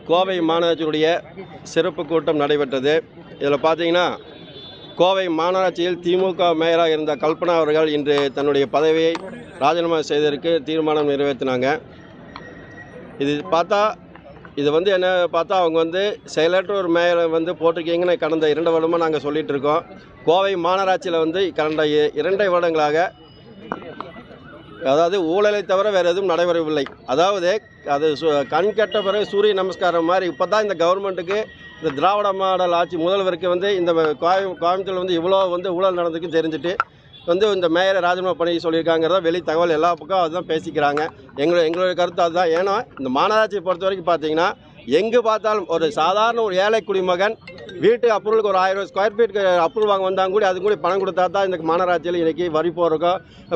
கோவை மாநகராட்சியுடைய சிறப்பு கூட்டம் நடைபெற்றது. இதில் பார்த்தீங்கன்னா கோவை மாநகராட்சியில் திமுக மேயராக இருந்த கல்பனா அவர்கள் இன்று தன்னுடைய பதவியை ராஜினாமா செய்வதற்கு தீர்மானம் நிறைவேற்றினாங்க. இது என்ன பார்த்தா அவங்க செயலற்ற ஒரு மேயரை போட்டிருக்கீங்கன்னு கடந்த 2 வருடமாக நாங்கள் சொல்லிகிட்டு இருக்கோம். கோவை மாநகராட்சியில் கடந்த 2 வருடங்களாக அதாவது ஊழலை தவிர வேறு எதுவும் நடைபெறவில்லை. அதாவது அது கண் கெட்ட பிறகு சூரிய நமஸ்காரம் மாதிரி இப்போ தான் இந்த கவர்மெண்ட்டுக்கு இந்த திராவிட மாடல் ஆட்சி முதல்வருக்கு இந்த கோயம்புத்தூரில் இவ்வளோ ஊழல் நடந்துக்குன்னு தெரிஞ்சுட்டு இந்த மேயரை ராஜினாமா பண்ணி சொல்லியிருக்காங்கிறத வெளி தகவல் எல்லா பக்கம் அதுதான் பேசிக்கிறாங்க. எங்களுடைய கருத்து அதுதான். ஏன்னா இந்த மாநகராட்சியை பொறுத்த வரைக்கும் பார்த்தீங்கன்னா எங்கே பார்த்தாலும் ஒரு சாதாரண ஒரு ஏழை குடிமகன் வீட்டு அப்ரூவலுக்கு ஒரு 1000 ஸ்கொயர் ஃபீட்டுக்கு அப்ரூவல் வாங்க வந்தாங்க கூட அது கூட பணம் கொடுத்தா தான் இந்த மாநகராட்சியில் இன்றைக்கி வரி போகிறக்கோ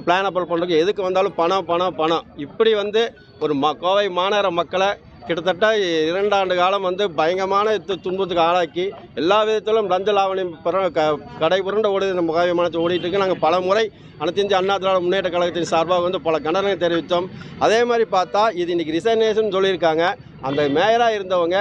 பிளான் அப்ரூவல் பண்ணுறதுக்கு எதுக்கு வந்தாலும் பணம் இப்படி ஒரு கோவை மாநகர மக்களை கிட்டத்தட்ட 2 ஆண்டு காலம் பயங்கரமான துன்பத்துக்கு ஆளாக்கி எல்லா விதத்திலும் லஞ்ச லாவணியம் கடை புரண்ட ஓடி இந்த கோவை மாநகராட்சி ஓடிட்டு இருக்கு. நாங்கள் பல முறை அனைத்து இந்திய அண்ணா திராவிட முன்னேற்ற கழகத்தின் சார்பாக பல கண்டனங்களை தெரிவித்தோம். அதே மாதிரி பார்த்தா இது இன்றைக்கி ரிசைனேஷன் சொல்லியிருக்காங்க. அந்த மேயராக இருந்தவங்க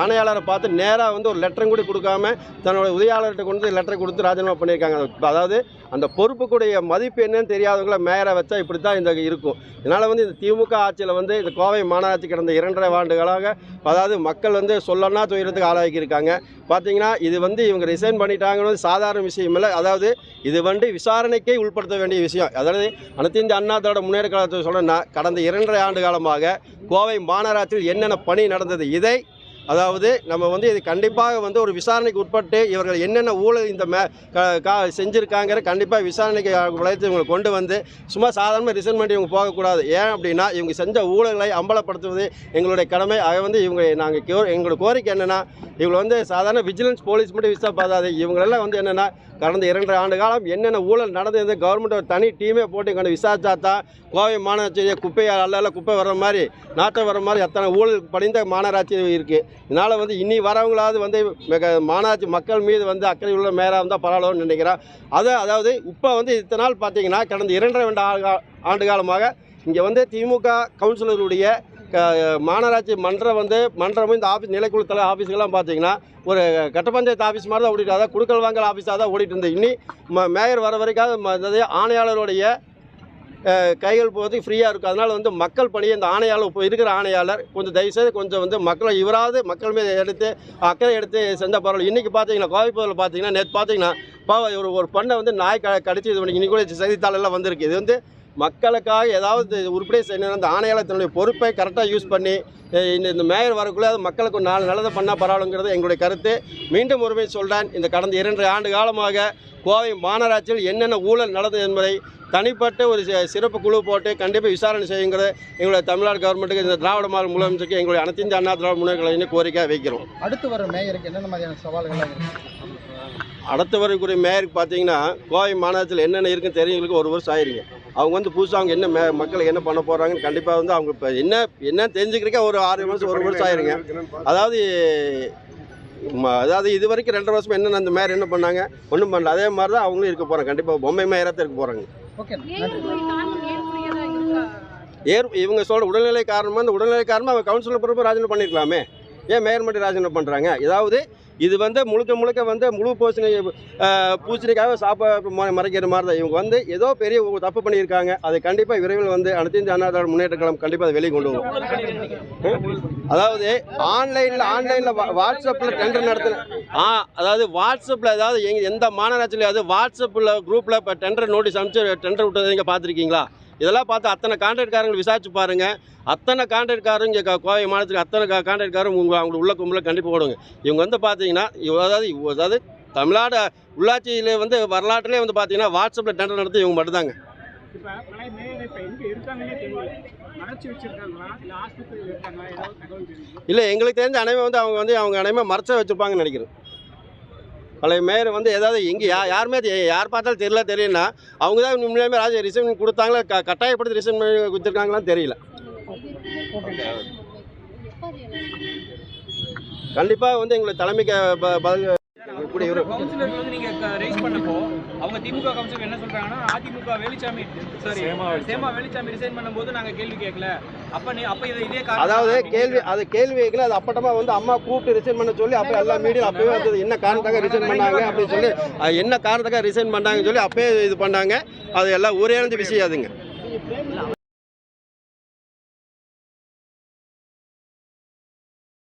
ஆணையாளரை பார்த்து நேராக ஒரு லெட்டரும் கூட கொடுக்காம தன்னோட உதவியாளர்கிட்ட லெட்டர் கொடுத்து ராஜினாமா பண்ணியிருக்காங்க. அதாவது அந்த பொறுப்புக்குடைய மதிப்பு என்னன்னு தெரியாதவங்கள மேயரை வச்சா இப்படி தான் இந்த இருக்கும். இதனால் இந்த திமுக ஆட்சியில் இந்த கோவை மாநகராட்சி கடந்த 2.5 ஆண்டுகளாக அதாவது மக்கள் சொல்லனா துயரத்துக்கு ஆளாக்கியிருக்காங்க. பார்த்தீங்கன்னா இது இவங்க ரிசைன் பண்ணிட்டாங்கன்னு சாதாரண விஷயம் இல்லை. அதாவது இது விசாரணைக்கே உட்படுத்த வேண்டிய விஷயம். அதாவது அனைத்து இந்திய அண்ணா திராவிட முன்னேற்ற கழகத்தை சொல்லணும்னா கடந்த 2.5 ஆண்டு காலமாக கோவை மாநகராட்சியில் என்னென்ன பணி நடந்தது இதை அதாவது நம்ம இது கண்டிப்பாக ஒரு விசாரணைக்கு உட்பட்டு இவர்கள் என்னென்ன ஊழல் இந்த செஞ்சுருக்காங்கிற கண்டிப்பாக விசாரணைக்கு வளைத்து இவங்களை கொண்டு சும்மா சாதாரணமாக ரிசைன் பண்ணி இவங்க போகக்கூடாது. ஏன் அப்படின்னா இவங்க செஞ்ச ஊழல்களை அம்பலப்படுத்துவது எங்களுடைய கடமை. ஆக எங்களோட கோரிக்கை என்னென்னா இவங்களை சாதாரண விஜிலன்ஸ் போலீஸ் மட்டும் விசாரிப்பாதாது. இவங்களெல்லாம் என்னென்னா கடந்த 2.5 ஆண்டு காலம் என்னென்ன ஊழல் நடந்தது கவர்மெண்ட் ஒரு தனி டீமே போட்டு கொண்டு விசாரிச்சா தான் கோவை மாநகராட்சியை குப்பையை அல்ல குப்பை வர்ற மாதிரி நாட்டம் வர்ற மாதிரி அத்தனை ஊழல் படிந்த மாநகராட்சி இருக்குது. இதனால் இனி வரவங்களாவது மாநகராட்சி மக்கள் மீது அக்கறை உள்ள மேயராக இருந்தால் பரவாயில்லன்னு நினைக்கிறேன். அதாவது இப்போ இத்தனை நாள் பார்த்தீங்கன்னா கடந்த 2.5 ஆண்டு காலமாக இங்கே திமுக கவுன்சிலருடைய மாநகராட்சி மன்றம் இந்த ஆஃபீஸ் நிலைக்குழு தலை ஆஃபீஸுக்கெல்லாம் பார்த்தீங்கன்னா ஒரு கட்ட பஞ்சாயத்து ஆஃபீஸ் மாதிரி தான் ஓடிட்டு அதாவது குடுக்கல் வாங்கல் ஆஃபீஸாக தான் ஓடிட்டு இருந்தது. இனி மேயர் வர வரைக்கும் ஆணையாளருடைய கைகள் போகிறதுக்கு ஃப்ரீயாக இருக்கும். அதனால் மக்கள் பணியை இந்த ஆணையாளர் இப்போ இருக்கிற ஆணையாளர் கொஞ்சம் தயவுசெய்து கொஞ்சம் மக்களை இவராவது மக்கள் மீது எடுத்து அக்கறை எடுத்து செஞ்ச பரவாயில்ல. இன்றைக்கி பார்த்தீங்கன்னா கோவைப்பூரில் பார்த்தீங்கன்னா நேற்று பார்த்தீங்கன்னா ஒரு பண்ணை நாய் கடிச்சு இது பண்ணி இன்னைக்கு கூட செய்தித்தாளெல்லாம் வந்திருக்கு. இது மக்களுக்காக ஏதாவது உருப்படியாக செய்யணும். அந்த ஆணையாளர் தன்னுடைய பொறுப்பை கரெக்டாக யூஸ் பண்ணி இந்த மேயர் வரக்குள்ளே அது மக்களுக்கு 4 நல்லதை பண்ணால் பரவாயில்லைங்கிறது எங்களுடைய கருத்து. மீண்டும் ஒருமை சொல்கிறேன், இந்த கடந்த 2.5 ஆண்டு காலமாக கோவை மாநகராட்சியில் என்னென்ன ஊழல் நடந்தது என்பதை தனிப்பட்ட ஒரு சிறப்பு குழு போட்டு கண்டிப்பாக விசாரணை செய்யுங்கிறது எங்களுடைய தமிழ்நாடு கவர்மெண்ட்டுக்கு இந்த திராவிட மாடல் முதலமைச்சருக்கு எங்களுடைய அனைத்து இந்திய அண்ணா திராவிட முன்னேற்ற கழகத்தின் கோரிக்கை வைக்கிறோம். அடுத்து வர மேயருக்கு என்னென்ன மாதிரியான சவால்கள் அடுத்து வரக்கூடிய மேயருக்கு பார்த்தீங்கன்னா கோவை மாநகராட்சியில் என்னென்ன இருக்குன்னு தெரியுங்களுக்கு 1 வருஷம் ஆயிருங்க. அவங்க புதுசாக அவங்க என்ன மக்களுக்கு என்ன பண்ண போகிறாங்கன்னு கண்டிப்பாக அவங்க இப்போ என்ன தெரிஞ்சுக்கிறக்கே ஒரு 6 மாதம் 1 வருஷம் ஆயிருங்க. அதாவது இது வரைக்கும் 2.5 வருஷம் என்னென்ன அந்த மேயர் என்ன பண்ணாங்க ஒன்றும் பண்ணல. அதே மாதிரி தான் அவங்களும் இருக்க போகிறாங்க. கண்டிப்பாக பொம்மை மேயராக தான் இருக்க போகிறாங்க. இவங்க சொல்கிற உடல்நிலை காரணமாக அந்த உடல்நிலை காரணமாக அவங்க கவுன்சிலர் பொறுப்பு ராஜினாமா பண்ணியிருக்கலாமே. ஏன் மேயர் மட்டும் ராஜினாமா பண்ணுறாங்க? ஏதாவது இது முழுக்க முழு பூசணிக்காக மறைக்கிற மாதிரி தான். இவங்க ஏதோ பெரிய தப்பு பண்ணியிருக்காங்க. அதை கண்டிப்பாக விரைவில் அனைத்து இந்திய அண்ணா திராவிட முன்னேற்ற கழகம் கண்டிப்பாக அதை வெளியே கொண்டு வரும். அதாவது ஆன்லைனில் வாட்ஸ்அப்பில் டெண்டர் நடத்தின அதாவது வாட்ஸ்அப்பில் ஏதாவது எந்த மாநகராட்சியில் அது வாட்ஸ்அப்பில் குரூப்பில் இப்போ டெண்டர் நோட்டீஸ் அனுப்பிச்சு டெண்டர் விட்டது நீங்கள் பார்த்துருக்கீங்களா? இதெல்லாம் பார்த்து அத்தனை கான்ட்ராக்ட்காரங்களை விசாரிச்சு பாருங்கள். அத்தனை கான்ட்ராக்ட்காரும் இங்கே கோவை மாநிலத்துக்கு அத்தனை கான்ட்ராக்ட்காரும் அவங்களுக்கு உள்ள கும்பலில் கண்டிப்பாக போடுங்க. இவங்க பார்த்தீங்கன்னா அதாவது தமிழ்நாடு உள்ளாட்சியில் வரலாற்றிலே பார்த்தீங்கன்னா வாட்ஸ்அப்பில் டெண்டர் நடத்தி இவங்க மட்டும்தாங்க. இல்லை எங்களுக்கு தெரிஞ்ச அனைவரும் அவங்க அனைவரும் மறைச்ச வச்சுருப்பாங்கன்னு நினைக்கிறேன். பழைய மேயர் ஏதாவது எங்கே யாருமே யார் பார்த்தாலும் தெரியுன்னா அவங்க தான் முன்னாடி ரிசைன் கொடுத்தாங்களா கட்டாயப்படுத்தி ரிசைன் பண்ணி கொடுத்துருக்காங்களான்னு தெரியல. கண்டிப்பாக எங்களுக்கு தலைமைக்கு பதில் இருக்கக்கூடிய இவர் கவுன்சிலர்கள் வந்து நீங்க ரைஸ் பண்ணப்போ அவங்க திமுக கவுன்சிலர் என்ன சொல்றாங்கன்னா அதிமுக வேலுச்சாமி சேமா வேலுச்சாமி ரிசைன் பண்ணும்போது நாங்க கேள்வி கேட்கல அப்ப இதே அதாவது கேள்வி கேட்கல அது அப்பட்டமா வந்து அம்மா கூப்பிட்டு ரிசைன் பண்ண சொல்லி அப்ப எல்லா மீடியா அப்பவே வந்தது என்ன காரணத்துக்காக ரிசைன் பண்ணாங்க அப்படின்னு சொல்லி என்ன காரணத்துக்காக ரிசைன் பண்ணாங்கன்னு சொல்லி அப்பவே இது பண்ணாங்க அது எல்லாம் ஒரே விஷயம் அதுங்க